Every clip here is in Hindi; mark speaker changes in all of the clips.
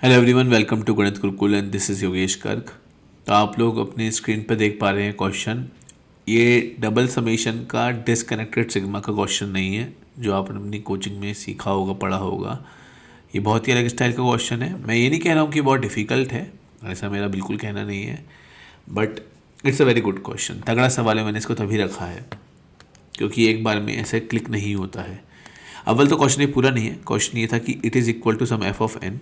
Speaker 1: हेलो एवरीवन, वेलकम टू गणित Gurukul and this is Yogesh Garg. तो आप लोग अपनी स्क्रीन पर देख पा रहे हैं क्वेश्चन। ये डबल समेशन का डिसकनेक्टेड सिग्मा का क्वेश्चन नहीं है जो आपने अपनी कोचिंग में सीखा होगा, पढ़ा होगा। ये बहुत ही अलग स्टाइल का क्वेश्चन है। मैं ये नहीं कह रहा हूँ कि बहुत डिफ़िकल्ट है, ऐसा मेरा बिल्कुल कहना नहीं है, but it's a very good question. तगड़ा सवाल है, मैंने इसको तभी रखा है क्योंकि एक बार में ऐसे क्लिक नहीं होता है। अव्वल तो क्वेश्चन ये पूरा नहीं है। क्वेश्चन ये था कि it is equal to some F of N,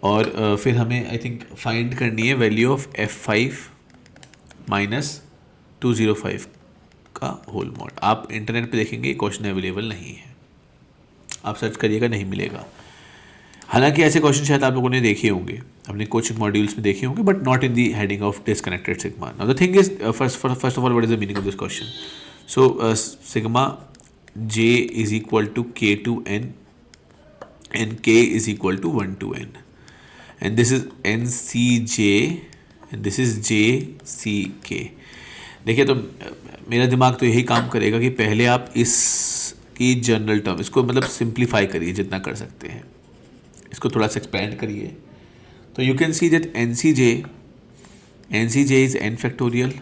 Speaker 1: और फिर हमें आई थिंक फाइंड करनी है वैल्यू ऑफ F5 माइनस 205 का होल मॉड। आप इंटरनेट पे देखेंगे क्वेश्चन अवेलेबल नहीं है, आप सर्च करिएगा, नहीं मिलेगा। हालांकि ऐसे क्वेश्चन शायद आप लोगों ने देखे होंगे, अपने कोचिंग मॉड्यूल्स में देखे होंगे, but not in the heading of disconnected sigma. Now the thing is, first of all what is the meaning of this question. So sigma j is equal to k to n and k is equal to 1 to n, and this is NCJ and this is JCK। देखिए, तो मेरा दिमाग तो यही काम करेगा कि पहले आप इसकी जनरल टर्म, इसको मतलब सिंप्लीफाई करिए जितना कर सकते हैं, इसको थोड़ा सा एक्सपेंड करिए। तो you can see that NCJ is n factorial,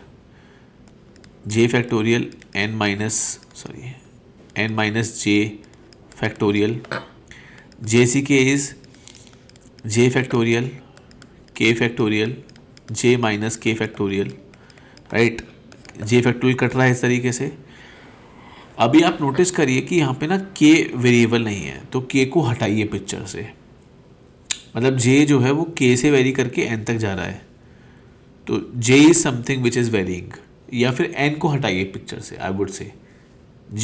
Speaker 1: j factorial n minus j factorial, JCK is j factorial k factorial j minus k factorial, right. j factorial cut रहा है इस तरीके से। अभी आप नोटिस करिए कि यहाँ पे ना k वेरिएबल नहीं है, तो k को हटाइए पिक्चर से। मतलब j जो है वो k से वेरी करके n तक जा रहा है, तो j is something which is varying, या फिर n को हटाइए पिक्चर से। आई वुड से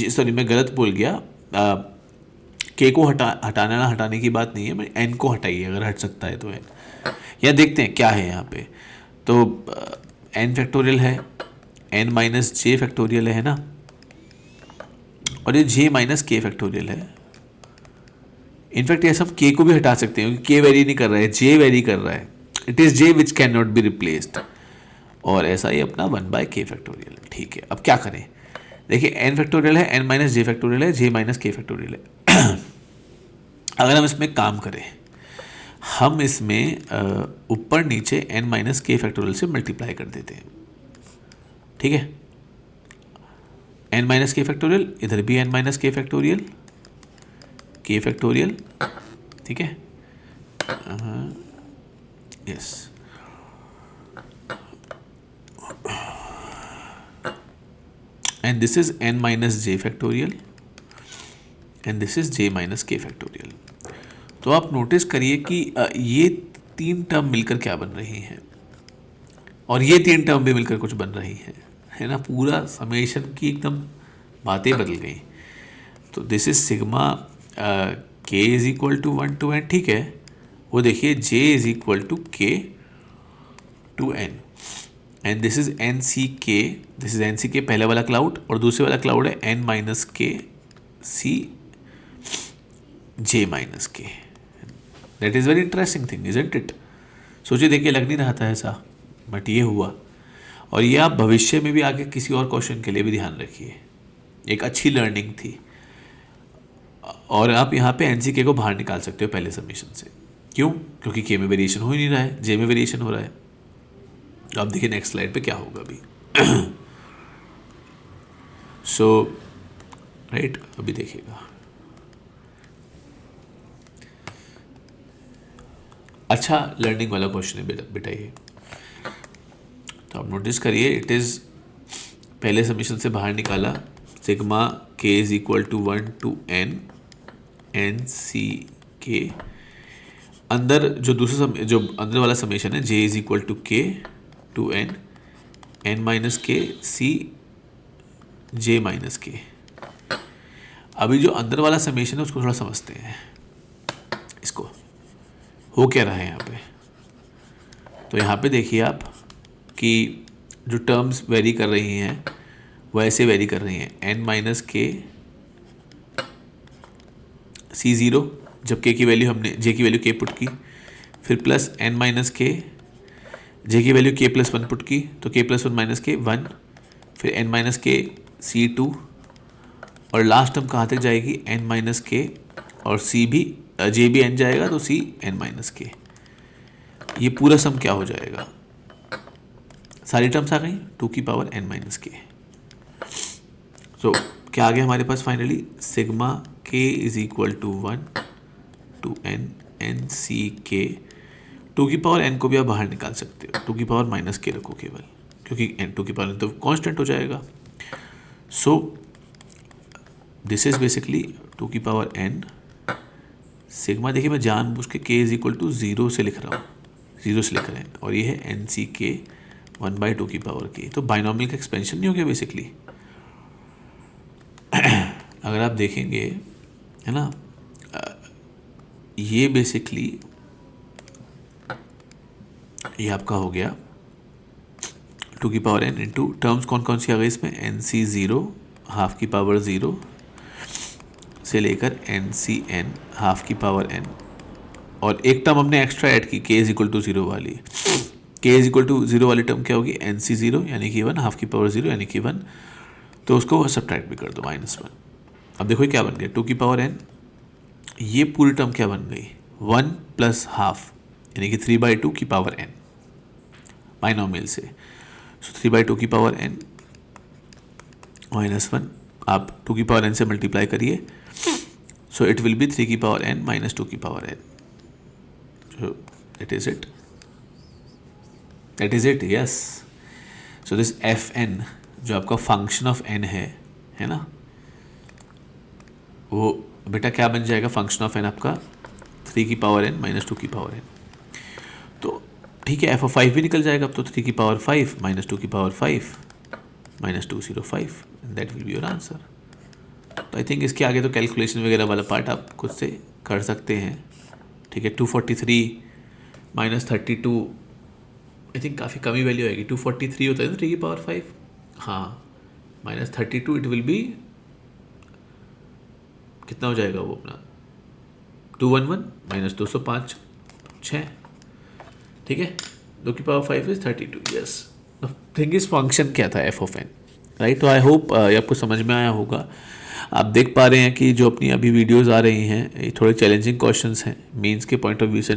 Speaker 1: सॉरी, मैं गलत बोल गया। के को हटाना ना हटाने की बात नहीं है, मैं एन को हटाइए अगर हट सकता है तो एन। या देखते हैं क्या है यहाँ पे। तो एन फैक्टोरियल है, एन माइनस जे फैक्टोरियल है ना, और ये जे माइनस के फैक्टोरियल है। इनफैक्ट ये सब के को भी हटा सकते हैं क्योंकि के वेरी नहीं कर रहा है, जे वेरी कर रहा है। It is J which can not be replaced, और ऐसा ही अपना 1/k फैक्टोरियल। ठीक है, अब क्या करें। देखिए, एन फैक्टोरियल है, एन माइनस जे फैक्टोरियल है, जे माइनस के फैक्टोरियल है। अगर हम इसमें काम करें, हम इसमें ऊपर नीचे n माइनस के फैक्टोरियल से मल्टीप्लाई कर देते हैं। ठीक है, n माइनस के फैक्टोरियल, इधर भी n माइनस के फैक्टोरियल, के फैक्टोरियल। ठीक है, yes. And this is n minus J factorial and this is j minus के फैक्टोरियल। तो आप नोटिस करिए कि ये तीन टर्म मिलकर क्या बन रही हैं, और ये तीन टर्म भी मिलकर कुछ बन रही हैं, है ना। पूरा समेशन की एकदम बातें बदल गई। तो this is sigma k is equal to 1 to n। ठीक है, वो देखिए j is equal to k to n, and this is NCK। This is NCK पहले वाला क्लाउड, और दूसरे वाला क्लाउड है n minus K C j minus के। That is very interesting thing, isn't it. सोचिए, देखिए, लग नहीं रहा था ऐसा, बट ये हुआ। और ये आप भविष्य में भी आगे किसी और क्वेश्चन के लिए भी ध्यान रखिए, एक अच्छी लर्निंग थी। और आप यहाँ पे NCK को बाहर निकाल सकते हो पहले समीशन से। क्यों? क्योंकि के में वेरिएशन हो ही नहीं रहा है, जे में वेरिएशन हो रहा है। तो आप देखिए नेक्स्ट स्लाइड पे क्या होगा अभी। सो राइट, अभी देखिएगा। अच्छा लर्निंग वाला क्वेश्चन है बेटा ये। तो आप नोटिस करिए, इट इज़ पहले समीशन से बाहर निकाला, sigma k is equal to 1 to n NCK। अंदर जो जो अंदर वाला समीशन है, j is equal to k to n minus K C j minus के। अभी जो अंदर वाला समीशन है उसको थोड़ा समझते हैं, इसको हो क्या रहा है यहाँ पे। तो यहाँ पे देखिए आप कि जो टर्म्स वेरी कर रही हैं वो ऐसे वेरी कर रही हैं, n माइनस के C0, जब k की वैल्यू हमने j की वैल्यू k पुट की, फिर प्लस n माइनस के, j की वैल्यू k प्लस 1 पुट की, तो k प्लस 1 माइनस के 1, फिर n माइनस के C2, और लास्ट टर्म कहाँ तक जाएगी, n माइनस के और c भी जे भी एन जाएगा तो सी एन माइनस के, ये पूरा सम क्या हो जाएगा, सारी टर्म्स आ गई 2 की पावर n माइनस के। सो क्या आ गया हमारे पास finally, sigma k is equal to 1 to n n c k। 2 की पावर n को भी आप बाहर निकाल सकते हो, 2 की पावर माइनस के रखो केवल, क्योंकि n 2 की पावर n तो कांस्टेंट हो जाएगा। सो दिस इज बेसिकली 2 की पावर n सिग्मा, देखिए मैं जानबूझ के k इज इक्वल टू 0 से लिख रहा हूँ, 0 से लिख रहे हैं, और ये है एन सी के 1/2 की पावर के। तो बाइनॉमियल का एक्सपेंशन नहीं हो गया बेसिकली। अगर आप देखेंगे है ना, ये बेसिकली ये आपका हो गया 2 की पावर n इंटू टर्म्स कौन कौन सी आ गई इसमें, एन सी 0 हाफ की पावर 0 से लेकर एन सी एन हाफ की पावर n, और एक टर्म हमने एक्स्ट्रा ऐड की k इज इक्वल टू 0 वाली। k इज इक्वल टू 0 वाली टर्म क्या होगी, एन सी 0 यानी कि 1 हाफ की पावर 0 यानी कि 1, तो उसको सब्ट्रैक्ट भी कर दो -1। अब देखो क्या बन गया 2 की पावर n, ये पूरी टर्म क्या बन गई 1 प्लस हाफ यानी कि 3/2 की पावर n बाइनॉमियल से। सो 3/2 की पावर n -1 आप 2 की पावर n से मल्टीप्लाई करिए, सो इट विल बी 3 की पावर n माइनस 2 की power n। So that is it yes. So this F N जो आपका फंक्शन ऑफ n है ना, वो बेटा क्या बन जाएगा, फंक्शन ऑफ n आपका 3 की पावर n माइनस 2 की पावर n। तो ठीक है, एफ ऑफ 5 भी निकल जाएगा अब तो, 3 की पावर 5 माइनस 2 की power 5 minus 205, that will be your answer. तो आई थिंक इसके आगे तो कैलकुलेशन वगैरह वाला पार्ट आप खुद से कर सकते हैं। ठीक है, 243 माइनस 32, आई थिंक काफ़ी कमी वैल्यू आएगी, 243 होता है ना 3 की पावर 5, हाँ माइनस 32 इट विल बी कितना हो जाएगा वो अपना 211 माइनस 205 6, ठीक है, 2 की power 5 is 32। Yes, thing is function क्या था एफ ऑफ एन, राइट। तो आई होप ये आपको समझ में आया होगा। आप देख पा रहे हैं कि जो अपनी अभी वीडियोस आ रही हैं ये थोड़े चैलेंजिंग क्वेश्चंस हैं, मेंस के पॉइंट ऑफ व्यू से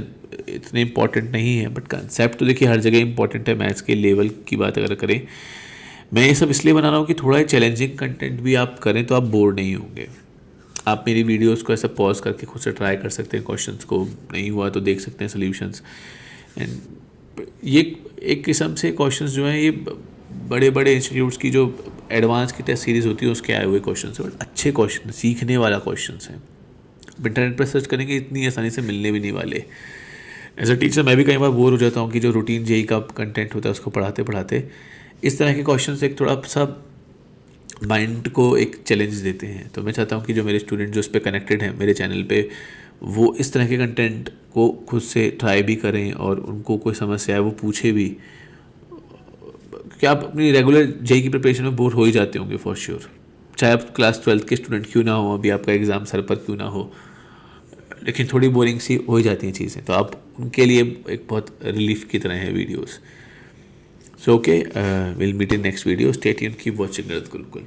Speaker 1: इतने इंपॉर्टेंट नहीं है, बट कंसेप्ट तो देखिए हर जगह इंपॉर्टेंट है। मैथ्स के लेवल की बात अगर करें, मैं ये सब इसलिए बना रहा हूँ कि थोड़ा चैलेंजिंग कंटेंट भी आप करें तो आप बोर नहीं होंगे। आप मेरी वीडियोस को ऐसा पॉज करके खुद से ट्राई कर सकते हैं, क्वेश्चंस को नहीं हुआ तो देख सकते हैं सोल्यूशंस। एंड ये एक किस्म से क्वेश्चंस जो हैं ये बड़े बड़े इंस्टीट्यूट्स की जो एडवांस की टेस्ट सीरीज़ होती है उसके आए हुए क्वेश्चन हैं, बट अच्छे क्वेश्चन, सीखने वाला क्वेश्चन हैं। इंटरनेट पर सर्च करेंगे इतनी आसानी से मिलने भी नहीं वाले। एज अ टीचर मैं भी कई बार बोर हो जाता हूँ कि जो रूटीन जेई का कंटेंट होता है उसको पढ़ाते पढ़ाते इस तरह के क्वेश्चन एक थोड़ा सा माइंड को एक चैलेंज देते हैं। तो मैं चाहता हूँ कि जो मेरे स्टूडेंट जो उस पर कनेक्टेड हैं मेरे चैनल पे, वो इस तरह के कंटेंट को खुद से ट्राई भी करें और उनको कोई समस्या है वो पूछे भी। क्या आप अपनी रेगुलर जेई की प्रिपरेशन में बोर हो ही जाते होंगे फॉर श्योर, चाहे आप क्लास 12 के स्टूडेंट क्यों ना हो, अभी आपका एग्ज़ाम सर पर क्यों ना हो, लेकिन थोड़ी बोरिंग सी हो ही जाती हैं चीज़ें। तो आप उनके लिए एक बहुत रिलीफ की तरह है videos. So okay, will meet in next video, stay tuned, keep watching रत्त गुरुकुल।